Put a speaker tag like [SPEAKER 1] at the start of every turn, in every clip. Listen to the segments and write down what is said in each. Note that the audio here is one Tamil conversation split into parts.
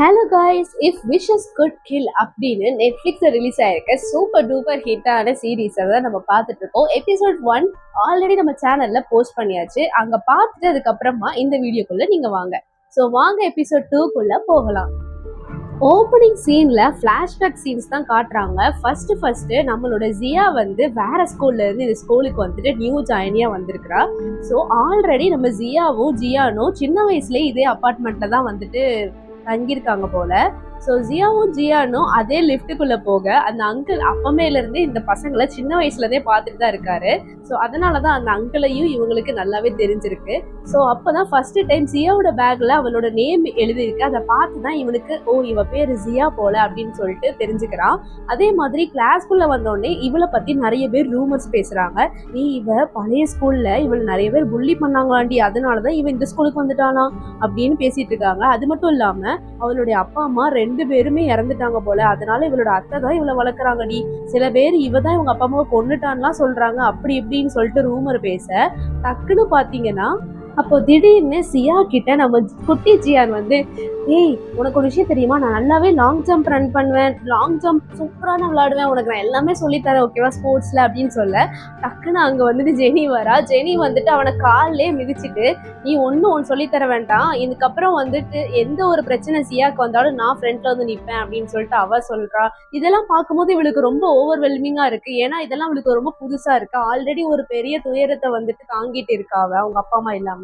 [SPEAKER 1] Hello guys, if wishes could kill அப்படின்னு நெட்ஃப்ளிக்ஸில் ரிலீஸ் ஆயிருக்க சூப்பர் டூப்பர் ஹிட்டான சீரீஸை தான் நம்ம பார்த்துட்டு இருக்கோம். எபிசோட் 1 ஆல்ரெடி நம்ம சேனலில் போஸ்ட் பண்ணியாச்சு. அங்கே பார்த்துட்டு அதுக்கப்புறமா இந்த வீடியோக்குள்ளே நீங்கள் வாங்க. ஸோ வாங்க எபிசோட் 2க்குள்ளே போகலாம். ஓப்பனிங் சீனில் ஃப்ளாஷ்பேக் சீன்ஸ் தான் காட்டுறாங்க. ஃபர்ஸ்ட் நம்மளோட ஜியா வந்து வேற ஸ்கூல்லேருந்து இந்த ஸ்கூலுக்கு வந்துட்டு நியூ ஜாயினியாக வந்திருக்கிறா. ஸோ ஆல்ரெடி நம்ம ஜியாவும் ஜியானும் சின்ன வயசுலேயே இதே அப்பார்ட்மெண்ட்டில் தான் வந்துட்டு தங்கியிருக்காங்க போல. ஸோ ஜியாவும் ஜியானும் அதே லிஃப்ட்டுக்குள்ளே போக அந்த அங்கிள் அப்பமேலேருந்து இந்த பசங்களை சின்ன வயசுலேருந்தே பார்த்துட்டு தான் இருக்காரு. ஸோ அதனால தான் அந்த அங்கிளையும் இவங்களுக்கு நல்லாவே தெரிஞ்சிருக்கு. ஸோ அப்போ தான் ஃபஸ்ட்டு டைம் ஜியாவோட பேக்கில் அவளோட நேம் எழுதியிருக்கு. அதை பார்த்து தான் இவனுக்கு இவ பேர் ஜியா போல அப்படின்னு சொல்லிட்டு தெரிஞ்சுக்கிறான். அதே மாதிரி கிளாஸ்க்குள்ளே வந்தோடனே இவளை பற்றி நிறைய பேர் ரூமர்ஸ் பேசுகிறாங்க. இவ பழைய ஸ்கூலில் இவள் நிறைய பேர் புள்ளி பண்ணாங்களாண்டி, அதனால தான் இவன் இந்த ஸ்கூலுக்கு வந்துட்டானா அப்படின்னு பேசிட்டு இருக்காங்க. அது மட்டும் இல்லாமல் அவளுடைய அப்பா அம்மா 2 பேருமே இறந்துட்டாங்க போல, அதனால இவளோட அத்தை தான் இவளை வளர்க்குறாங்கடி. சில பேர் இவ தான் இவங்க அப்பா அம்மாவை கொண்டுட்டான்லாம் சொல்றாங்க. அப்படி இப்படின்னு சொல்லிட்டு ரூமர் பேச டக்குன்னு பாத்தீங்கன்னா அப்போ திடீர்னு சியா கிட்ட நம்ம குட்டி ஜியான் வந்து, உனக்கு ஒரு விஷயம் தெரியுமா, நான் நல்லாவே லாங் ஜம்ப் ரன் பண்ணுவேன், லாங் ஜம்ப் சூப்பராக நான் விளாடுவேன், உனக்கு நான் எல்லாமே சொல்லித்தரேன் ஓகேவா ஸ்போர்ட்ஸில் அப்படின்னு சொல்ல டக்குன்னு அங்கே வந்துட்டு ஜெனி வரா. ஜெனி வந்துட்டு அவனை காலிலே மிதிச்சுட்டு, நீ ஒன்று சொல்லித்தர வேண்டாம், இதுக்கப்புறம் வந்துட்டு எந்த ஒரு பிரச்சனை சியாவுக்கு வந்தாலும் நான் ஃப்ரெண்டில் வந்து நிற்பேன் அப்படின்னு சொல்லிட்டு அவ சொல்கிறா. இதெல்லாம் பார்க்கும்போது இவளுக்கு ரொம்ப ஓவர்வெல்மிங்காக இருக்குது. ஏன்னா இதெல்லாம் அவளுக்கு ரொம்ப புதுசாக இருக்குது. ஆல்ரெடி ஒரு பெரிய துயரத்தை வந்துட்டு தாங்கிட்டு இருக்கா அவங்க அப்பா அம்மா இல்லாமல்.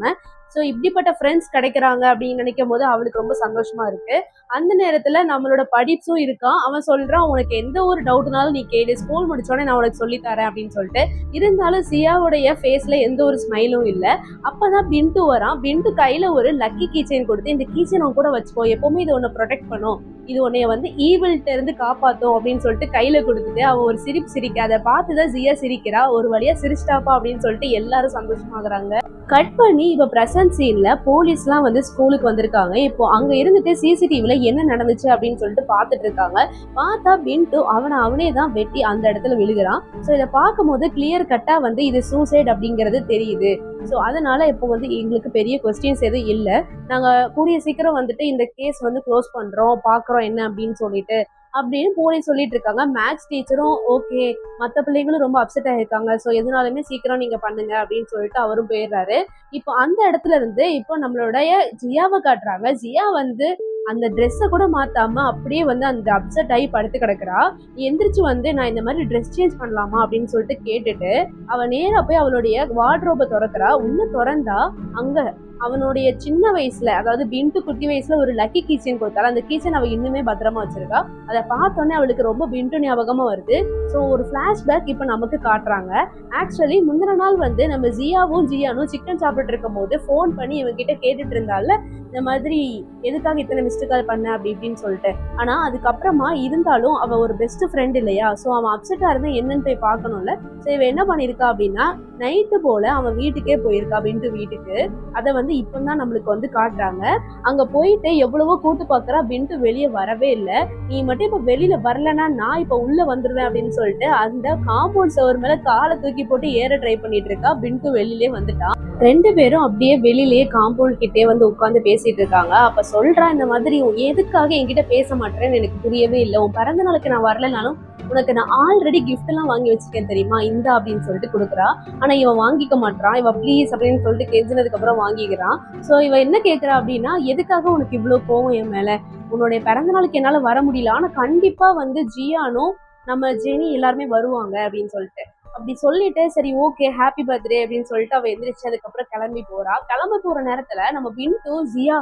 [SPEAKER 1] ஸோ இப்படிப்பட்ட ஃப்ரெண்ட்ஸ் கிடைக்கிறாங்க அப்படின்னு நினைக்கும் போது அவளுக்கு ரொம்ப சந்தோஷமா இருக்கு. அந்த நேரத்துல நம்மளோட படிப்பும் இருக்கான். அவன் சொல்றான், உனக்கு எந்த ஒரு டவுட்னாலும் நீ கேளு, ஸ்கூல் முடிச்சோடனே நான் உனக்கு சொல்லித்தரேன் அப்படின்னு சொல்லிட்டு. இருந்தாலும் சியாவுடைய ஃபேஸ்ல எந்த ஒரு ஸ்மைலும் இல்லை. அப்பதான் பிண்டு வரான். பிண்டு கையில ஒரு லக்கி கீச்சைன் கொடுத்து, இந்த கீச்சைன் அவன் கூட வச்சுக்கோ, எப்பவுமே இது உன்னை ப்ரொடெக்ட் பண்ணும், இது உன்னைய வந்து ஈவில்ட்ட இருந்து காப்பாத்தும் அப்படின்னு சொல்லிட்டு கையில கொடுத்துட்டு அவன் ஒரு சிரிக்க, அதை பார்த்துதான் ஜியா சிரிக்கிறா. ஒரு வழியா சிரிச்சிட்டாப்பா அப்படின்னு சொல்லிட்டு எல்லாரும் சந்தோஷமாகறாங்க. கட் பண்ணி இப்போ ப்ரெசன்ட் சீன்ல போலீஸ்லாம் வந்து ஸ்கூலுக்கு வந்திருக்காங்க. இப்போ அங்க இருந்துட்டு சிசிடிவில என்ன நடந்துச்சு அப்படின்னு சொல்லிட்டு பார்த்துட்டு இருக்காங்க. பார்த்தா பிண்டு அவனே தான் வெட்டி அந்த இடத்துல விழுகிறான். ஸோ இதை பார்க்கும் போது கிளியர் கட்டா வந்து இது சூசைட் அப்படிங்கிறது தெரியுது. ஸோ அதனால இப்போ வந்து எங்களுக்கு பெரிய கொஸ்டின்ஸ் எதுவும் இல்லை, நாங்கள் கூடிய சீக்கிரம் வந்துட்டு இந்த கேஸ் வந்து க்ளோஸ் பண்ணுறோம், பார்க்குறோம் என்ன அப்படின்னு சொல்லிட்டு அப்படின்னு போலீஸ் சொல்லிட்டு இருக்காங்க. மேத்ஸ் டீச்சரும் ஓகே, மற்ற பிள்ளைங்களும் ரொம்ப அப்செட் ஆகிருக்காங்க, ஸோ எதுனாலுமே சீக்கிரம் நீங்கள் பண்ணுங்க அப்படின்னு சொல்லிட்டு அவரும் போயிடுறாரு. இப்போ அந்த இடத்துல இருந்து இப்போ நம்மளுடைய ஜியாவை காட்டுறாங்க. ஜியா வந்து அந்த ட்ரெஸ்ஸை கூட மாத்தாம அப்படியே வந்து அந்த அப்செட் ஆகி படுத்து கிடக்குறா. எந்திரிச்சு வந்து நான் இந்த மாதிரி ட்ரெஸ் சேஞ்ச் பண்ணலாமா அப்படின்னு சொல்லிட்டு கேட்டுட்டு அவ நேரா போய் அவளுடைய வார்ட்ரோபை திறக்கிறா. உள்ள திறந்தா அங்க அவனுடைய சின்ன வயசுல, அதாவது பிண்டு குட்டி வயசுல ஒரு லக்கி கீச்சன் கொடுத்தாலும் அந்த கீச்சன் அவ இன்னுமே பத்திரமா வச்சிருக்கா. அதை பார்த்தோன்னே அவளுக்கு ரொம்ப பிண்டு ஞாபகமா வருது. ஸோ ஒரு ஃபிளாஷ்பேக் இப்போ நமக்கு காட்டுறாங்க. ஆக்சுவலி முந்தின நாள் வந்து நம்ம ஜியாவும் ஜியானும் சிக்கன் சாப்பிட்டு இருக்கும் போது ஃபோன் பண்ணி இவங்கிட்ட கேட்டுட்டு இருந்தால, இந்த மாதிரி எதுக்காக இத்தனை மிஸ்டு கால் பண்ண அப்படி இப்படின்னு சொல்லிட்டு. ஆனா அதுக்கப்புறமா இருந்தாலும் அவ ஒரு பெஸ்ட் ஃப்ரெண்ட் இல்லையா, ஸோ அவன் அப்செட்டா இருந்தா என்னன்னு போய் பார்க்கணும்ல. ஸோ இவ என்ன பண்ணிருக்கா அப்படின்னா, நைட்டு போல அவன் வீட்டுக்கே போயிருக்கா, பிண்டு வீட்டுக்கு. அதை வந்து இப்பதான் நம்மளுக்கு வந்து காட்டுறாங்க. அங்க போயிட்டு எவ்வளவோ கூட்டு பாக்குறா, பிண்டு வெளியே வரவே இல்லை. நீ மட்டும் இப்ப வெளியில வரலன்னா நான் இப்ப உள்ள வந்துருவேன் அப்படின்னு சொல்லிட்டு அந்த காம்பவுண்ட் சவர் மேல காலை தூக்கி போட்டு ஏற ட்ரை பண்ணிட்டு இருக்கா. பிண்டு வெளியிலே வந்துட்டான். 2 பேரும் அப்படியே வெளியிலேயே காம்பவுண்ட் கிட்டே வந்து உட்காந்து பேசிட்டு இருக்காங்க. அப்ப சொல்றா, இந்த மாதிரி எதுக்காக என்கிட்ட பேச மாட்டேன்னு எனக்கு புரியவே இல்லை, உன் பிறந்த நாளுக்கு நான் வரலனாலும் உனக்கு நான் ஆல்ரெடி கிஃப்ட் எல்லாம் வாங்கி வச்சுக்கேன் தெரியுமா, இந்தா அப்படின்னு சொல்லிட்டு கொடுக்குறா. ஆனா இவன் வாங்கிக்க மாட்டான். இவன் ப்ளீஸ் அப்படின்னு சொல்லிட்டு கெஞ்சினதுக்கு அப்புறம் வாங்கிக்கிறான். ஸோ இவன் என்ன கேட்குறா அப்படின்னா, எதுக்காக உனக்கு இவ்வளோ கோவம் என் மேல, உன்னுடைய பிறந்த நாளுக்கு என்னால வர முடியல, ஆனா கண்டிப்பா வந்து ஜியானும் நம்ம ஜெனி எல்லாருமே வருவாங்க அப்படின்னு சொல்லிட்டு அப்படி சொல்லிட்டு, சரி ஓகே ஹாப்பி பர்த்டே அப்படின்னு சொல்லிட்டு அவ எந்திரிச்சு அதுக்கப்புறம் கிளம்பி போறா. கிளம்ப போற நேரத்துல நம்ம பிண்டு, ஜியா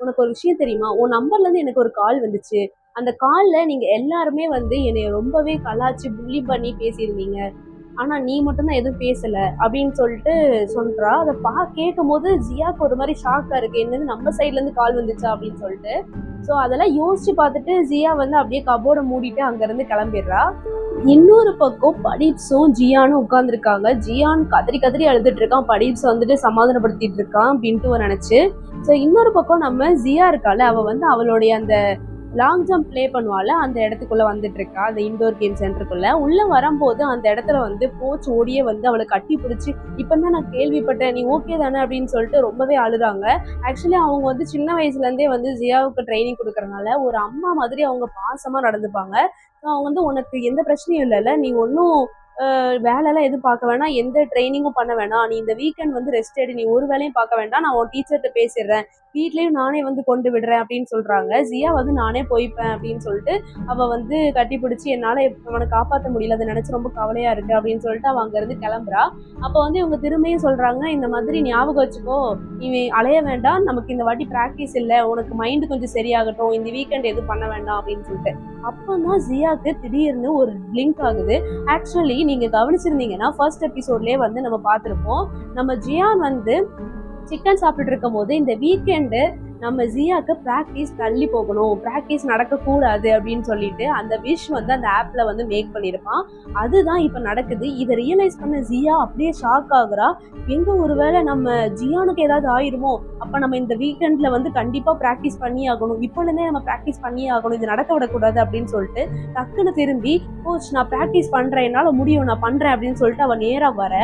[SPEAKER 1] உனக்கு ஒரு விஷயம் தெரியுமா, உன் நம்பர்ல இருந்து எனக்கு ஒரு கால் வந்துச்சு, அந்த கால்ல நீங்க எல்லாருமே வந்து என்னை ரொம்பவே கலாச்சு புள்ளி பண்ணி பேசியிருந்தீங்க, ஆனா நீ மட்டும்தான் எதுவும் பேசல அப்படின்னு சொல்லிட்டு சொல்றா. அதை கேட்கும் போது ஜியாக்கு ஒரு மாதிரி ஷாக்கா இருக்கு, என்னது நம்ம சைட்ல இருந்து கால் வந்துச்சா அப்படின்னு சொல்லிட்டு. ஸோ அதெல்லாம் யோசிச்சு பார்த்துட்டு ஜியா வந்து அப்படியே கபோர்டை மூடிட்டு அங்கிருந்து கிளம்பிடுறா. இன்னொரு பக்கம் படிப்ஸும் ஜியானும் உட்கார்ந்துருக்காங்க. ஜியான் கதறி அழுதுட்டு இருக்கான், படிப்ஸ் வந்துட்டு சமாதானப்படுத்திட்டு இருக்கான் பிண்டுவை நினைச்சு. ஸோ இன்னொரு பக்கம் நம்ம ஜியா இருக்கால, அவ வந்து அவளுடைய அந்த லாங் ஜம்ப் ப்ளே பண்ணுவாள், அந்த இடத்துக்குள்ள வந்துட்டு இருக்கா, அந்த இண்டோர் கேம் சென்டருக்குள்ள. உள்ள வரும்போது அந்த இடத்துல வந்து கோச் ஓடியே வந்து அவளை கட்டி பிடிச்சி, இப்பதான் நான் கேள்விப்பட்டேன், நீ ஓகே தானே அப்படின்னு சொல்லிட்டு ரொம்பவே அழுறாங்க. ஆக்சுவலி அவங்க வந்து சின்ன வயசுல இருந்தே வந்து ஜியாவுக்கு ட்ரைனிங் கொடுக்கறதுனால ஒரு அம்மா மாதிரி அவங்க பாசமா நடந்துப்பாங்க. அவங்க வந்து உனக்கு எந்த பிரச்சனையும் இல்லைல்ல, நீ ஒன்றும் வேலைலாம் எதுவும் பார்க்க வேணாம், எந்த ட்ரைனிங்கும் பண்ண வேணாம், நீ இந்த வீக்கெண்ட் வந்து ரெஸ்ட் எடு, நீ ஒரு வேலையும் பார்க்க வேண்டாம், நான் உன் டீச்சர்கிட்ட பேசிடுறேன், வீட்லயும் நானே வந்து கொண்டு விடுறேன் அப்படின்னு சொல்றாங்க. ஜியா வந்து நானே போய்ப்பேன் அப்படின்னு சொல்லிட்டு அவ வந்து கட்டி பிடிச்சி, என்னால அவனை காப்பாற்ற முடியல, அதை நினைச்சு ரொம்ப கவலையா இருக்கு அப்படின்னு சொல்லிட்டு அவ அங்க இருந்து கிளம்புறா. அப்ப வந்து இவங்க திரும்பியும் சொல்றாங்க, இந்த மாதிரி ஞாபகம் வச்சுக்கோ, நீ அலைய வேண்டாம், நமக்கு இந்த வாட்டி பிராக்டிஸ் இல்லை, உனக்கு மைண்டு கொஞ்சம் சரியாகட்டும், இந்த வீக்கெண்ட் எதுவும் பண்ண வேண்டாம் அப்படின்னு சொல்லிட்டு. அப்பதான் ஜியாக்கு திடீர்னு ஒரு பிளிங்க் ஆகுது. ஆக்சுவலி நீங்க கவனிச்சிருந்தீங்கன்னா ஃபர்ஸ்ட் எபிசோட்லயே வந்து நம்ம பார்த்திருப்போம், நம்ம ஜியான் வந்து சிக்கன் சாப்பிட்டுட்டு இருக்கும் போது இந்த வீக்கெண்டு நம்ம ஜியாக்கு ப்ராக்டிஸ் தள்ளி போகணும், ப்ராக்டிஸ் நடக்கக்கூடாது அப்படின்னு சொல்லிட்டு அந்த விஷ் வந்து அந்த ஆப்ல வந்து மேக் பண்ணியிருப்பான். அதுதான் இப்போ நடக்குது. இதை ரியலைஸ் பண்ண ஜியா அப்படியே ஷாக் ஆகுறா. எங்க ஒருவேளை நம்ம ஜியானுக்கு ஏதாவது ஆயிருமோ, அப்போ நம்ம இந்த வீக்கெண்ட்ல வந்து கண்டிப்பாக ப்ராக்டிஸ் பண்ணி ஆகணும், இப்போலேருந்தே நம்ம ப்ராக்டிஸ் பண்ணி ஆகணும், இது நடக்க விடக்கூடாது அப்படின்னு சொல்லிட்டு டக்குன்னு திரும்பி, கோச் நான் ப்ராக்டிஸ் பண்ணுறேன், என்னால் முடியும், நான் பண்ணுறேன் அப்படின்னு சொல்லிட்டு அவள் நேராக வர,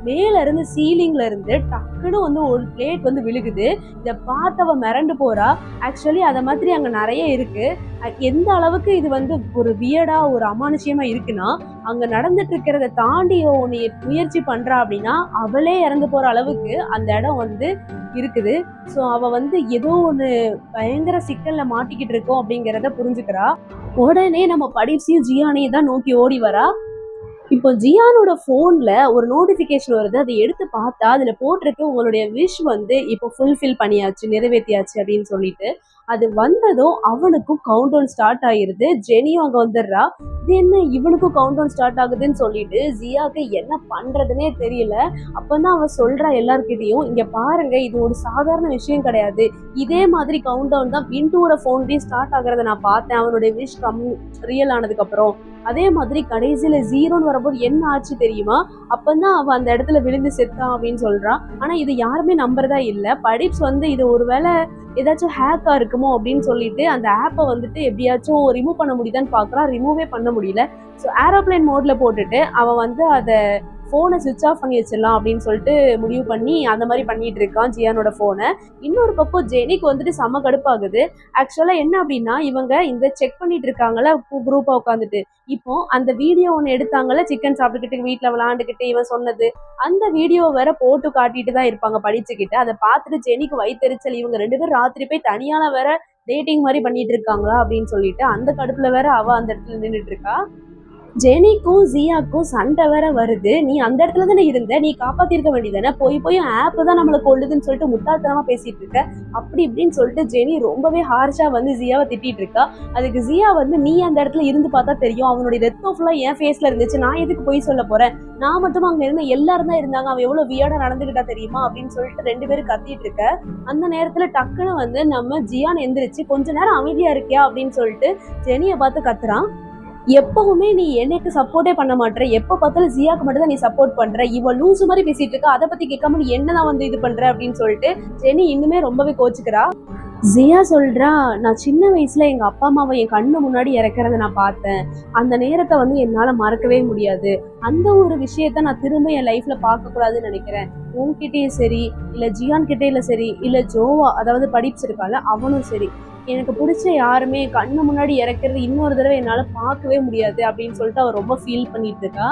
[SPEAKER 1] மேல இருந்து சீலிங்ல இருந்து டக்குன்னு வந்து ஒரு பிளேட் வந்து விழுகுது. இதை பார்த்தவ மிரண்டு போறா. ஆக்சுவலி அதை மாதிரி அங்க நிறைய இருக்கு. எந்த அளவுக்கு இது வந்து ஒரு வியர்டா ஒரு அமானுஷ்யமா இருக்குன்னா, அங்க நடந்துட்டு இருக்கிறத தாண்டி உன்னை முயற்சி பண்றா அப்படின்னா அவளே இறந்து போற அளவுக்கு அந்த இடம் வந்து இருக்குது. ஸோ அவ வந்து ஏதோ ஒன்று பயங்கர சிக்கல்ல மாட்டிக்கிட்டு இருக்கோம் அப்படிங்கிறத புரிஞ்சுக்கிறா. உடனே நம்ம படிப்ஸையும் ஜியானையும் தான் நோக்கி ஓடி வரா. இப்போ ஜியானோட ஃபோனில் ஒரு நோட்டிஃபிகேஷன் வருது. அதை எடுத்து பார்த்தா அதில் போட்டிருக்கு, உங்களுடைய விஷ் வந்து இப்போ ஃபுல்ஃபில் பண்ணியாச்சு, நிறைவேற்றியாச்சு அப்படின்னு சொல்லிட்டு. அது வந்ததும் அவனுக்கும் கவுண்ட் டவுன் ஸ்டார்ட் ஆகிருது. ஜெனியும் அங்கே வந்துடுறா. இது என்ன இவனுக்கும் கவுண்ட் டவுன் ஸ்டார்ட் ஆகுதுன்னு சொல்லிட்டு ஜியாவுக்கு என்ன பண்ணுறதுனே தெரியல. அப்போ தான் அவன் சொல்கிறா எல்லார்கிட்டையும், இங்கே பாருங்க, இது ஒரு சாதாரண விஷயம் கிடையாது, இதே மாதிரி கவுண்ட் டவுன் தான் விண்டோட ஃபோன்லேயும் ஸ்டார்ட் ஆகிறத நான் பார்த்தேன், அவனுடைய விஷ் ரியல் ஆனதுக்கப்புறம். அதே மாதிரி கடைசியில 0ன்னு வரும்போது என்ன ஆச்சு தெரியுமா, அப்பதான் அவன் அந்த இடத்துல விழுந்து செத்தான் அப்படின்னு சொல்றான். ஆனா இது யாருமே நம்புறதா இல்ல. படிப்ஸ் வந்து இது ஒருவேளை ஏதாச்சும் ஹேக்கா இருக்குமோ அப்படின்னு சொல்லிட்டு அந்த ஆப்பை வந்துட்டு எப்படியாச்சும் ரிமூவ் பண்ண முடியுதான்னு பாக்குறான். ரிமூவே பண்ண முடியல. ஸோ ஏரோப்ளைன் மோட்ல போட்டுட்டு அவன் வந்து அதை ஃபோனை சுவிட்ச் ஆஃப் பண்ணி வச்சிடலாம் அப்படின்னு சொல்லிட்டு முடிவு பண்ணி அந்த மாதிரி பண்ணிட்டு இருக்கான் ஜியானோட ஃபோனை. இன்னொரு பக்கம் ஜெனிக்கு வந்துட்டு செம்ம கடுப்பாகுது. ஆக்சுவலாக என்ன அப்படின்னா, இவங்க இந்த செக் பண்ணிட்டு இருக்காங்கல்ல குரூப்பாக உட்காந்துட்டு, இப்போ அந்த வீடியோ ஒன்று எடுத்தாங்கல்ல, சிக்கன் சாப்பிட்டுக்கிட்டு வீட்டில் விளாண்டுக்கிட்டு இவன் சொன்னது, அந்த வீடியோ வேற போட்டு காட்டிட்டு தான் இருப்பாங்க படிச்சுக்கிட்டு. அதை பார்த்துட்டு ஜெனிக்கு வயிற்றுச்சல், இவங்க 2 பேரும் ராத்திரி போய் தனியால வேற டேட்டிங் மாதிரி பண்ணிட்டு இருக்காங்களா அப்படின்னு சொல்லிட்டு அந்த கடுப்புல வேற அவ அந்த இடத்துல நின்றுட்டு இருக்கா. ஜெனிக்கும் ஜியாக்கும் சண்டை வேற வருது. நீ அந்த இடத்துல தானே இருந்த, நீ காப்பாத்திருக்க வேண்டியதானே, போய் ஆப் தான் நம்மளை கொள்ளுதுன்னு சொல்லிட்டு முட்டாள்தனமா பேசிட்டு இருக்க அப்படி இப்படின்னு சொல்லிட்டு ஜெனி ரொம்பவே ஹார்ஷா வந்து ஜியாவை திட்டிட்டு இருக்கா. அதுக்கு ஜியா வந்து, நீ அந்த இடத்துல இருந்து பார்த்தா தெரியும், அவனுடைய ரத்தம் ஃபுல்லா என் ஃபேஸ்ல இருந்துச்சு, நான் எதுக்கு போய் சொல்ல போறேன், நான் மட்டும் அங்க இருந்த எல்லாரும் தான் இருந்தாங்க, அவன் எவ்வளவு வியர்டா நடந்துகிட்டா தெரியுமா அப்படின்னு சொல்லிட்டு 2 பேரும் கத்திட்டு இருக்க. அந்த நேரத்துல டக்குன்னு வந்து நம்ம ஜியான் எந்திரிச்சு, கொஞ்ச நேரம் அமைதியா இருக்கியா அப்படின்னு சொல்லிட்டு ஜெனியை பார்த்து கத்துறான். எப்பவுமே நீ எனக்கு சப்போர்ட்டே பண்ண மாட்டேற, எப்போ பார்த்தாலும் ஜியாக்கு மட்டும் தான் நீ சப்போர்ட் பண்ற, இவன் லூசு மாதிரி பேசிட்டு இருக்கா, அதை பத்தி கேட்காம நீ என்னதான் வந்து இது பண்ற அப்படின்னு சொல்லிட்டு ஜெனி இன்னுமே ரொம்பவே கோச்சுக்கிறா. ஜியா சொல்றா, நான் சின்ன வயசுல எங்க அப்பா அம்மாவை என் கண்ணு முன்னாடி இறக்குறத நான் பார்த்தேன், அந்த நேரத்தை வந்து என்னால மறக்கவே முடியாது, அந்த ஒரு விஷயத்த நான் திரும்ப என் லைஃப்ல பார்க்க கூடாதுன்னு நினைக்கிறேன். உன்கிட்டயும் சரி, இல்ல ஜியான் கிட்டே சரி, இல்ல ஜோவா அதாவது படிப்ஸ் இருக்கால அவனும் சரி, எனக்கு பிடிச்ச யாருமே கண்ணு முன்னாடி இறக்கிறது இன்னொரு தடவை என்னால் பார்க்கவே முடியாது அப்படின்னு சொல்லிட்டு அவர் ரொம்ப ஃபீல் பண்ணிட்டு இருக்கா.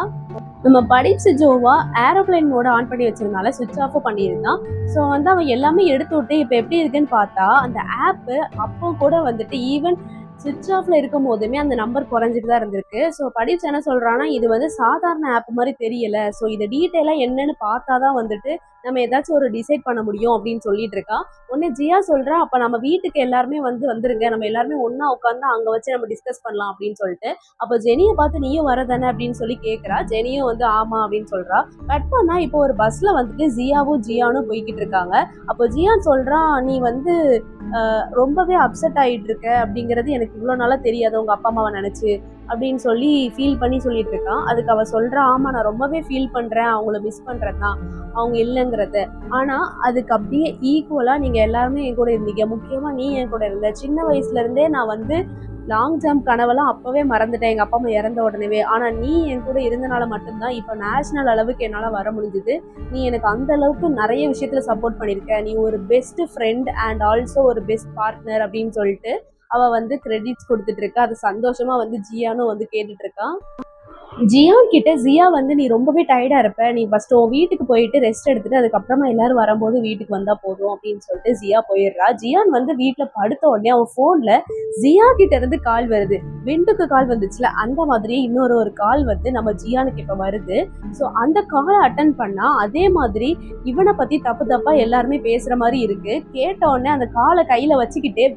[SPEAKER 1] நம்ம படிப்ஸ் ஜோவா ஏரோப்ளைன் மோட ஆன் பண்ணி வச்சிருந்தால சுவிட்ச் ஆஃபும் பண்ணியிருந்தான். ஸோ வந்து அவன் எல்லாமே எடுத்து விட்டு இப்போ எப்படி இருக்குன்னு பார்த்தா அந்த ஆப்பு அப்போ கூட வந்துட்டு ஈவன் சுவிட்ச் ஆஃப்ல இருக்கும் போதுமே அந்த நம்பர் குறைஞ்சிட்டு தான் இருந்திருக்கு. ஸோ படிப்ஸ் என்ன சொல்றான்னா, இது வந்து சாதாரண ஆப் மாதிரி தெரியல, ஸோ இதை டீட்டெயிலாக என்னன்னு பார்த்தா தான் வந்துட்டு நம்ம ஏதாச்சும் ஒரு டிசைட் பண்ண முடியும் அப்படின்னு சொல்லிட்டு இருக்கா. உடனே ஜியா சொல்றா, அப்ப நம்ம வீட்டுக்கு எல்லாருமே வந்துருங்க, நம்ம எல்லாருமே ஒன்னா உட்காந்து அங்க வச்சு நம்ம டிஸ்கஸ் பண்ணலாம் அப்படின்னு சொல்லிட்டு. அப்போ ஜெனியை பார்த்து நீயும் வரதானே அப்படின்னு சொல்லி கேட்கறா. ஜெனியும் வந்து ஆமா அப்படின்னு சொல்றா. கட் பண்ணா இப்போ ஒரு பஸ்ல வந்துட்டு ஜியாவும் ஜியானும் போய்கிட்டு இருக்காங்க. அப்போ ஜியான் சொல்றா, நீ வந்து ரொம்பவே அப்செட் ஆகிட்டு இருக்க அப்படிங்கிறது எனக்கு இவ்வளோ நாளாக தெரியாது உங்கள் அப்பா அம்மாவை நினச்சி அப்படின்னு சொல்லி ஃபீல் பண்ணி சொல்லிட்டு இருக்கான். அதுக்கு அவள் சொல்கிறா, ஆமாம் நான் ரொம்பவே ஃபீல் பண்ணுறேன், அவங்கள மிஸ் பண்ணுறது தான், அவங்க இல்லைங்கிறத. ஆனால் அதுக்கு அப்படியே ஈக்குவலாக நீங்கள் எல்லாருமே என் கூட இருந்தீங்க, முக்கியமாக நீ என் கூட இருந்த, சின்ன வயசுலேருந்தே நான் வந்து லாங் ஜம்ப் கனவெல்லாம் அப்பவே மறந்துட்டேன் எங்க அப்பா அம்மா இறந்த உடனேவே. ஆனா நீ என் கூட இருந்தனால மட்டும்தான் இப்ப நேஷனல் அளவுக்கு என்னால வர முடிஞ்சுது. நீ எனக்கு அந்த அளவுக்கு நிறைய விஷயத்துல சப்போர்ட் பண்ணிருக்க. நீ ஒரு பெஸ்ட் ஃப்ரெண்ட் அண்ட் ஆல்சோ ஒரு பெஸ்ட் பார்ட்னர் அப்படின்னு சொல்லிட்டு அவ வந்து கிரெடிட்ஸ் கொடுத்துட்டு இருக்கா. அது சந்தோஷமா வந்து ஜியானும் வந்து கேட்டுட்டு இருக்கான். ஜியான் கிட்ட ஜியா வந்து நீ ரொம்பவே டயர்டா இருப்ப, நீ ஃபர்ஸ்ட் உன் வீட்டுக்கு போயிட்டு ரெஸ்ட் எடுத்துட்டு அதுக்கப்புறமா எல்லாரும் வரும்போது வீட்டுக்கு வந்தா போதும் அப்படின்னு சொல்லிட்டு ஜியா போயிடுறா. ஜியான் வந்து வீட்டுல படுத்த உடனே அவன் போன்ல ஜியா கிட்ட இருந்து கால் வருது. விண்டுக்கு கால் வந்துச்சுல அந்த மாதிரியே இன்னொரு கால் வந்து நம்ம ஜியானுக்கு இப்ப வருது. ஸோ அந்த காலை அட்டன் பண்ணா அதே மாதிரி இவனை பத்தி தப்பு தப்பா எல்லாருமே பேசுற மாதிரி இருக்கு. கேட்ட உடனே அந்த காலை கையில வச்சுக்கிட்டே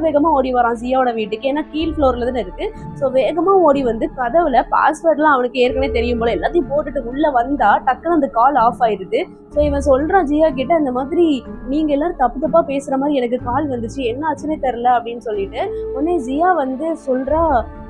[SPEAKER 1] வேகமா ஓடி வரான் ஜியாவோட வீட்டுக்கு. ஏன்னா கீழ் ஃப்ளோர்ல தானே இருக்கு. ஸோ வேகமா ஓடி வந்து கதவுல பாஸ்வேர்ட்லாம் அவனுக்கு ஏற்கனவே தெரியும் போல எல்லாத்தையும் போட்டுட்டு உள்ள வந்தா டக்குன்னு அந்த கால் ஆஃப் ஆயிடுது. ஸோ இவன் சொல்றான் ஜியா கிட்ட, இந்த மாதிரி நீங்க எல்லாரும் தப்பு தப்பா பேசுற மாதிரி எனக்கு கால் வந்துச்சு, என்ன ஆச்சுன்னே தெரியல அப்படின்னு சொல்லிட்டு. உடனே ஜியா வந்து சொல்றா,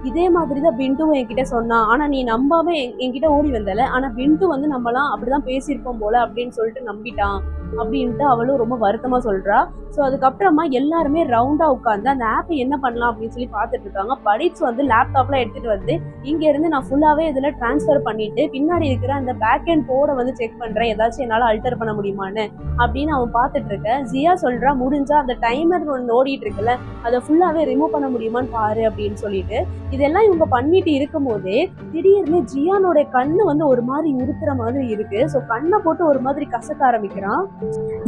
[SPEAKER 1] இதே மாதிரிதான் பிண்டுவும் என்கிட்ட சொன்னான், ஆனா நீ நம்பாம என்கிட்ட ஓடி வந்தல, ஆனா பிண்டு வந்து நம்மலாம் அப்படிதான் பேசியிருப்போம் போல அப்படின்னு சொல்லிட்டு நம்பிட்டான் அப்படின்ட்டு அவளும் ரொம்ப வருத்தமா சொல்றா. ஸோ அதுக்கப்புறமா எல்லாருமே ரவுண்டா உட்காந்து அந்த ஆப்பை என்ன பண்ணலாம் அப்படின்னு சொல்லி பார்த்துட்டு இருக்காங்க. படிச்சு வந்து லேப்டாப்ல எடுத்துட்டு வந்து இங்க இருந்து நான் ஃபுல்லாவே இதுல டிரான்ஸ்ஃபர் பண்ணிட்டு பின்னாடி இருக்கிற அந்த பேக் அண்ட் கோடை வந்து செக் பண்றேன், ஏதாச்சும் என்னால அல்டர் பண்ண முடியுமான்னு அப்படின்னு அவன் பார்த்துட்டு இருக்க. ஜியா சொல்றா, முடிஞ்சா அந்த டைமர் ஒன்று ஓடிட்டு இருக்குல்ல அதை ஃபுல்லாவே ரிமூவ் பண்ண முடியுமான்னு பாரு அப்படின்னு சொல்லிட்டு. இதெல்லாம் இவங்க பண்ணிட்டு இருக்கும் போதே திடீர்னு ஜியானோட கண்ணு வந்து ஒரு மாதிரி உறுத்துற மாதிரி இருக்கு. ஸோ கண்ணை போட்டு ஒரு மாதிரி கசக்க ஆரம்பிக்கிறான்.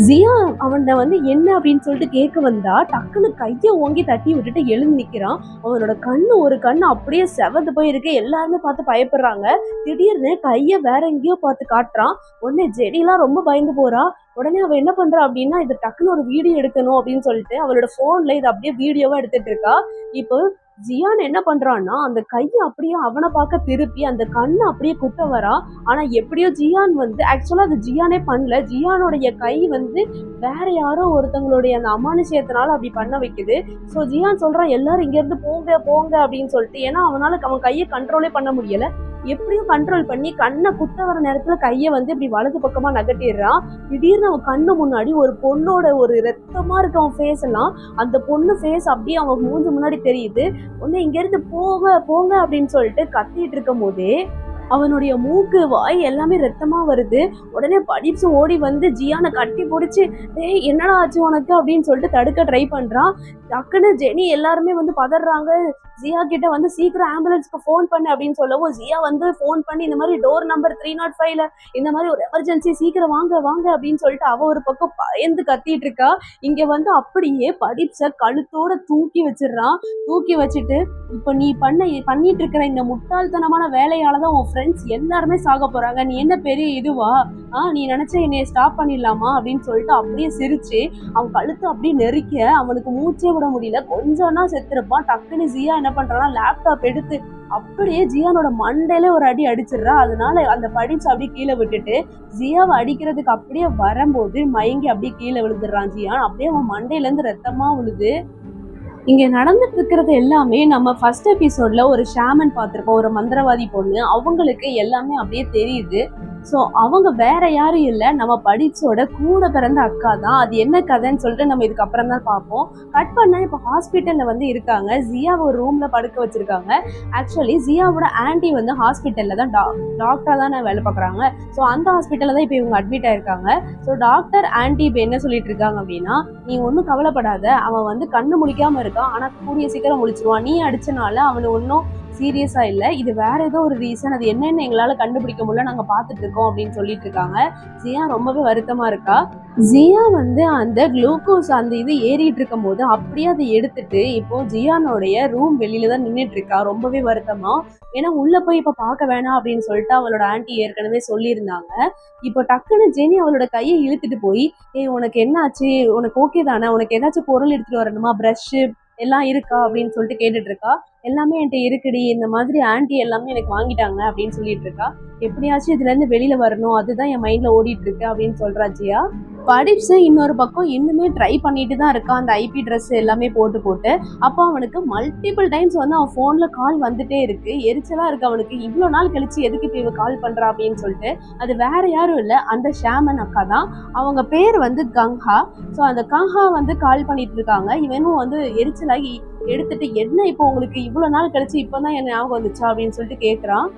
[SPEAKER 1] ஜியா அவனை வந்து என்ன அப்படின்னு சொல்லிட்டு கேட்க வந்தா டக்குன்னு கையை ஓங்கி தட்டி விட்டுட்டு எழுந்து நிக்கிறான். அவனோட கண்ணு ஒரு கண்ணு அப்படியே செவந்து போயிருக்கு. எல்லாருமே பார்த்து பயப்படுறாங்க. திடீர்னு கையை வேற எங்கேயோ பார்த்து காட்டுறான். உடனே ஜெடிலாம் ரொம்ப பயந்து போறா. உடனே அவ என்ன பண்றா அப்படின்னா, இது டக்குன்னு ஒரு வீடியோ எடுக்கணும் அப்படின்னு சொல்லிட்டு அவளோட போன்ல இது அப்படியே வீடியோவா எடுத்துட்டு இருக்கா. இப்போ ஜியான் என்ன பண்றான்னா அந்த கையை அப்படியே அவனை பார்க்க திருப்பி அந்த கண்ணை அப்படியே குத்த வரா. ஆனா எப்படியோ ஜியான் வந்து ஆக்சுவலா அது ஜியானே பண்ணல, ஜியானுடைய கை வந்து வேற யாரோ ஒருத்தவங்களுடைய அந்த அமானுஷயத்தினால அப்படி பண்ண வைக்குது. ஸோ ஜியான் சொல்றான், எல்லாரும் இங்க இருந்து போங்க போங்க அப்படின்னு சொல்லிட்டு. ஏன்னா அவனால அவன் கையை கண்ட்ரோலே பண்ண முடியல. எப்படியும் கண்ட்ரோல் பண்ணி கண்ணை குத்த வர நேரத்துல கையை வந்து இப்படி வலது பக்கமா நகட்டிடுறான். திடீர்னு அவன் கண்ணு முன்னாடி ஒரு பொண்ணோட ஒரு ரத்தமா இருக்க அவன் ஃபேஸ் எல்லாம், அந்த பொண்ணு ஃபேஸ் அப்படியே அவன் மூஞ்சி முன்னாடி தெரியுது. உடனே இங்க இருந்து போங்க போங்க அப்படின்னு சொல்லிட்டு கத்திட்டு இருக்கும் போதே அவனுடைய மூக்கு வாய் எல்லாமே ரத்தமா வருது. உடனே படிச்சு ஓடி வந்து ஜியானை கட்டி பிடிச்சி, டேய் என்னடா ஆச்சு உனக்கு அப்படின்னு சொல்லிட்டு தடுக்க ட்ரை பண்றான். டக்குன்னு ஜெனி எல்லாருமே வந்து பதறாங்க. ஜியா கிட்ட வந்து சீக்கிரம் ஆம்புலன்ஸ்க்கு ஃபோன் பண்ணு அப்படின்னு சொல்லவும் ஜியா வந்து ஃபோன் பண்ணி இந்த மாதிரி டோர் நம்பர் 305ல இந்த மாதிரி ஒரு எமர்ஜென்சி, சீக்கிரம் வாங்க வாங்க அப்படின்னு சொல்லிட்டு அவ ஒரு பக்கம் பயந்து கத்திட்டு இருக்கா. இங்க வந்து அப்படியே படிப்ஸ கழுத்தோட தூக்கி வச்சிடறான். தூக்கி வச்சுட்டு, இப்போ நீ பண்ணிட்டு இருக்கிற இந்த முட்டாள்தனமான வேலையாலதான் உன் ஃப்ரெண்ட்ஸ் எல்லாருமே சாக போறாங்க, நீ என்ன பெரிய இதுவா, நீ நினைச்ச என்னைய ஸ்டாப் பண்ணிடலாமா அப்படின்னு சொல்லிட்டு அப்படியே சிரிச்சு அவன் கழுத்து அப்படியே நெரிக்க அவனுக்கு மூச்சே விட முடியல. கொஞ்சம்னா செத்துருப்பான். டக்குன்னு ஜியா என்ன பண்றான்னா லேப்டாப் எடுத்து அப்படியே ஜியானோட மண்டையில ஒரு அடி அடிச்சிடுறா. அதனால அந்த படிச்சு அப்படியே கீழே விட்டுட்டு ஜியாவை அடிக்கிறதுக்கு அப்படியே வரும்போது மயங்கி அப்படியே கீழே விழுந்துடுறான் ஜியான். அப்படியே அவன் மண்டையில இருந்து ரத்தமா விழுது. இங்க நடந்துட்டு இருக்கிறது எல்லாமே நம்ம ஃபர்ஸ்ட் எபிசோட்ல ஒரு ஷாமன் பார்த்திருக்கோம், ஒரு மந்திரவாதி பொண்ணு. அவங்களுக்கு எல்லாமே அப்படியே தெரியுது. ஸோ அவங்க வேற யாரும் இல்லை, நம்ம படிச்சோட கூட பிறந்த அக்கா தான். அது என்ன கதைன்னு சொல்லிட்டு நம்ம இதுக்கப்புறம் தான் பார்ப்போம். கட் பண்ணா இப்போ ஹாஸ்பிட்டல்ல வந்து இருக்காங்க. ஜியாவை ஒரு ரூம்ல படுக்க வச்சிருக்காங்க. ஆக்சுவலி ஜியாவோட ஆன்டி வந்து ஹாஸ்பிட்டல்ல தான் டாக்டரா தான் வேலை பார்க்குறாங்க. ஸோ அந்த ஹாஸ்பிட்டல்ல தான் இப்போ இவங்க அட்மிட் ஆயிருக்காங்க. ஸோ டாக்டர் ஆன்டி இப்போ என்ன சொல்லிட்டு இருக்காங்க அப்படின்னா, நீ ஒன்றும் கவலைப்படாத, அவன் வந்து கண்ணு முழிக்காம இருக்கான், ஆனா கூடிய சீக்கிரம் முழிச்சிருவான், நீ அடிச்சனால அவனு ஒன்றும் சீரியஸா இல்லை, இது வேற ஏதோ ஒரு ரீசன், அது என்னன்னு எங்களால கண்டுபிடிக்க முடியல, நாங்க பாத்துட்டு இருக்கோம் அப்படின்னு சொல்லிட்டு இருக்காங்க. ஜியா ரொம்பவே வருத்தமா இருக்கா. ஜியா வந்து அந்த குளுக்கோஸ் அந்த இது ஏறிட்டு இருக்கும் போது அப்படியே அதை எடுத்துட்டு இப்போ ஜியானோடைய ரூம் வெளியில தான் நின்றுட்டு இருக்கா, ரொம்பவே வருத்தமா. ஏன்னா உள்ள போய் இப்ப பார்க்க வேணாம் அப்படின்னு சொல்லிட்டு அவளோட ஆன்டி ஏற்கனவே சொல்லியிருந்தாங்க. இப்போ டக்குன்னு ஜெனி அவளோட கையை இழுத்துட்டு போய், உனக்கு என்ன ஆச்சு, உனக்கு ஓகே தானே, உனக்கு ஏதாச்சும் பொருள் எடுத்துட்டு வரணுமா, ப்ரஷ்ஷு எல்லாம் இருக்கா அப்படின்னு சொல்லிட்டு கேட்டுட்டு இருக்கா. எல்லாமே என்கிட்ட இருக்குடி, இந்த மாதிரி ஆன்டி எல்லாமே எனக்கு வாங்கிட்டாங்க அப்படின்னு சொல்லிட்டு இருக்கா. எப்படியாச்சும் இதுல இருந்து வெளியில வரணும், அதுதான் என் மைண்ட்ல ஓடிட்டு இருக்கு அப்படின்னு சொல்றா ஜியா. படிப்ஸ் இன்னொரு பக்கம் இன்னுமே ட்ரை பண்ணிட்டு தான் இருக்கான், அந்த ஐபி ட்ரெஸ் எல்லாமே போட்டு. அப்போ அவனுக்கு மல்டிபிள் டைம்ஸ் வந்து அவன் ஃபோன்ல கால் வந்துட்டே இருக்கு. எரிச்சலா இருக்கு அவனுக்கு, இவ்வளோ நாள் கழிச்சு எதுக்கு இப்போ இவ கால் பண்றா அப்படின்னு சொல்லிட்டு. அது வேற யாரும் இல்லை, அந்த ஷாமன் அக்கா தான். அவங்க பேர் வந்து கங்கா. ஸோ அந்த கங்கா வந்து கால் பண்ணிட்டு இருக்காங்க. இவனும் வந்து எரிச்சலாகி, எடுத்துட்டு என்ன இப்போ உங்களுக்கு இவ்வளவு நாள் கழிச்சு இப்பதான் என்ன ஞாபகம் வந்துச்சா அப்படின்னு சொல்லிட்டு கேக்குறான்.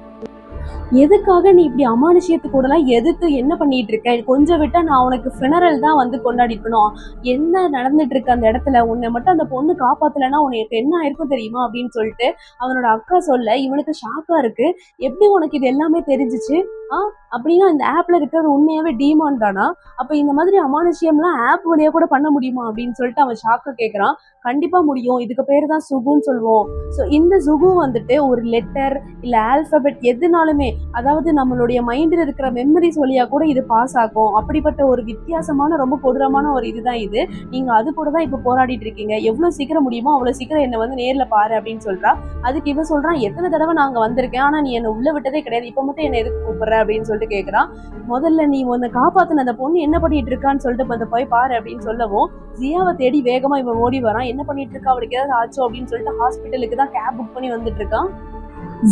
[SPEAKER 1] எதுக்காக நீ இப்படி அமானுஷ்யத்து கூடலாம் எதிர்த்து என்ன பண்ணிட்டு இருக்க? கொஞ்சம் விட்டா நான் உனக்கு ஃபினரல் தான் வந்து கொண்டாடிருக்கணும். என்ன நடந்துட்டு இருக்கு அந்த இடத்துல? உன்னை மட்டும் அந்த பொண்ணு காப்பாத்தலைன்னா உனக்கு என்ன ஆயிருக்கும் தெரியுமா? அப்படின்னு சொல்லிட்டு அவனோட அக்கா சொல்ல இவனுக்கு ஷாக்கா இருக்கு. எப்படி உனக்கு இது எல்லாமே தெரிஞ்சுச்சு? ஆ அப்படின்னா இந்த ஆப்ல இருக்கிறது உண்மையாவே டீமான் தானா? அப்ப இந்த மாதிரி அமானுஷ்யம்லாம் ஆப் வழியா கூட பண்ண முடியுமா? அப்படின்னு சொல்லிட்டு அவன் ஷாக்கா கேட்கறான். கண்டிப்பா முடியும். இதுக்கு பேரு தான் சுகுன்னு சொல்லுவோம். ஸோ இந்த சுகு வந்துட்டு ஒரு லெட்டர் இல்ல ஆல்பபெட் எதுனாலுமே, அதாவது நம்மளுடைய மைண்டில் இருக்கிற மெமரிஸ் வழியா கூட இது பாஸ் ஆகும். அப்படிப்பட்ட ஒரு வித்தியாசமான ரொம்ப கொடூரமான ஒரு இதுதான் இது. நீங்க அது கூட தான் இப்ப போராடிட்டு இருக்கீங்க. எவ்வளவு சீக்கிரம் முடியுமோ அவ்வளவு சீக்கிரம் என்ன வந்து நேர்ல பாரு அப்படின்னு சொல்றா. அதுக்கு இவன் சொல்றான், எத்தனை தடவை நான் அங்க வந்திருக்கேன், ஆனா நீ என்ன உள்ள விட்டதே கிடையாது, இப்ப மட்டும் என்ன எதுக்கு கூப்பிடுற அப்படின்னு சொல்லிட்டு கேட்கறான். முதல்ல நீ உன்னை காப்பாத்தின அந்த பொண்ணு என்ன பண்ணிட்டு இருக்கான்னு சொல்லிட்டு அந்த போய் பாரு அப்படின்னு சொல்லவும் ஜியாவை தேடி வேகமா இவன் ஓடி வரான். என்ன பண்ணிட்டு இருக்கா, அவளுக்கு ஏதாவது ஆச்சோ அப்படின்னு சொல்லிட்டு ஹாஸ்பிட்டலுக்கு தான் கேப் புக் பண்ணி வந்துட்டு இருக்கான்.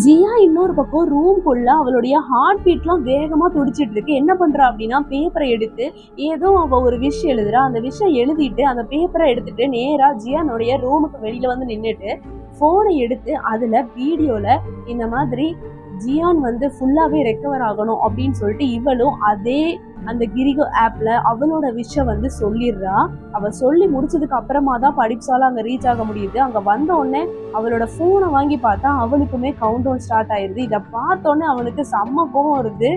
[SPEAKER 1] ஜியா இன்னொரு பக்கம் ரூம்குள்ள அவளுடைய ஹார்ட் பீட்லாம் வேகமா துடிச்சிட்டு இருக்கு. என்ன பண்றா அப்படின்னா பேப்பரை எடுத்து ஏதோ அவ ஒரு விஷ் எழுதுறா. அந்த விஷயம் எழுதிட்டு அந்த பேப்பரை எடுத்துட்டு நேரா ஜியானுடைய ரூமுக்கு வெளியில வந்து நின்றுட்டு போனை எடுத்து அதுல வீடியோல இந்த மாதிரி ஜியான் வந்து ஃபுல்லாவே ரெக்கவர் ஆகணும் அப்படின்னு சொல்லிட்டு இவளும் அதே அந்த கிரிகோ ஆப்ல அவளோட விஷயம் வந்து சொல்லிடுறா. அவ சொல்லி முடிச்சதுக்கு அப்புறமா தான் படிப்ஸால அங்க ரீச் ஆக முடியுது. அங்க வந்த உடனே அவளோட போனை வாங்கி பார்த்தா அவளுக்குமே கவுண்ட் டவுன் ஸ்டார்ட் ஆயிருது. இதை பார்த்தோன்னே அவனுக்கு செம்ம கோவம் வருது.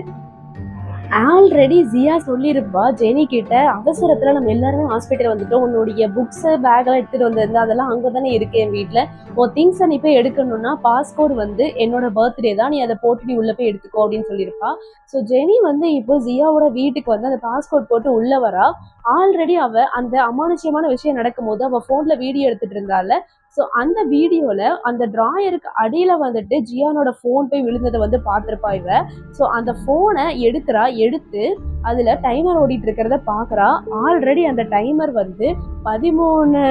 [SPEAKER 1] ஆல்ரெடி ஜியா சொல்லியிருப்பா ஜெனி கிட்ட, அவசரத்துல நம்ம எல்லாருமே ஹாஸ்பிட்டல் வந்துட்டோம், உன்னுடைய புக்ஸ் பேக்லாம் எடுத்துட்டு வந்திருந்தா அதெல்லாம் அங்கதானே இருக்கு என் வீட்டுல, உன் திங்ஸை நீ போய் எடுக்கணும்னா பாஸ்கோட் வந்து என்னோட பர்த்டே தான், நீ அதை போட்டு நீ உள்ள போய் எடுத்துக்கோ அப்படின்னு சொல்லியிருப்பா. ஸோ ஜெனி வந்து இப்போ ஜியாவோட வீட்டுக்கு வந்து அந்த பாஸ்கோட் போட்டு உள்ள வரா. ஆல்ரெடி அவ அந்த அமானுஷ்யமான விஷயம் நடக்கும்போது அவ போன்ல வீடியோ எடுத்துட்டு இருந்தால. ஸோ அந்த வீடியோல அந்த டிராயருக்கு அடியில வந்துட்டு ஜியானோட போன் போய் விழுந்ததை வந்து பார்த்திருப்பா இவ. ஸோ அந்த போனை எடுத்து அதுல டைமர் ஓடிட்டு இருக்கிறத பாக்குறா. ஆல்ரெடி அந்த டைமர் வந்து 13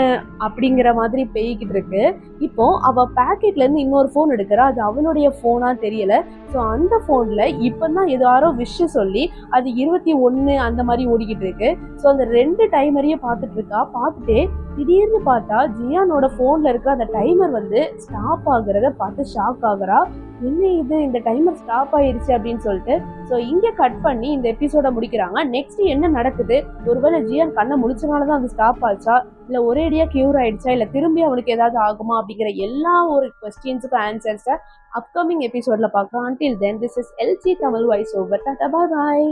[SPEAKER 1] அப்படிங்கிற மாதிரி பெய்கிட்டு இருக்கு. இப்போ அவ பேக்கெட்ல இருந்து இன்னொரு போன் எடுக்கிறா. அது அவளுடைய போனா தெரியல. ஸோ அந்த போன்ல இப்பதான் யாரோ விஷயம் சொல்லி அது 21 அந்த மாதிரி ஓடிக்கிட்டு இருக்கு. ஸோ அந்த 2 டைமரையும் பார்த்துட்டு இருக்கா. பார்த்துட்டே திடீர்னு பார்த்தா ஜியானோட போன்ல இருக்கிற அந்த டைமர் வந்து ஸ்டாப் ஆகுறத பார்த்து ஷாக் ஆகுறா. என்ன இது, இந்த டைமர் ஸ்டாப் ஆயிருச்சு அப்படின்னு சொல்லிட்டு. ஸோ இங்க கட் பண்ணி இந்த எபிசோட முடிக்கிறாங்க. நெக்ஸ்ட் என்ன நடக்குது, ஒருவேளை ஜியான் கண்ணை முடிச்சனாலதான் அது ஸ்டாப் ஆச்சா, இல்ல ஒரேடியா கியூர் ஆயிடுச்சா, இல்ல திரும்பி அவனுக்கு ஏதாவது ஆகுமா அப்படிங்கிற எல்லா ஒரு கொஸ்டின்ஸுக்கும் ஆன்சர்ஸை அப்கமிங் எபிசோட்ல பார்க்கலாம். Until then, this is LG Tamil voice over. Tata, bye bye.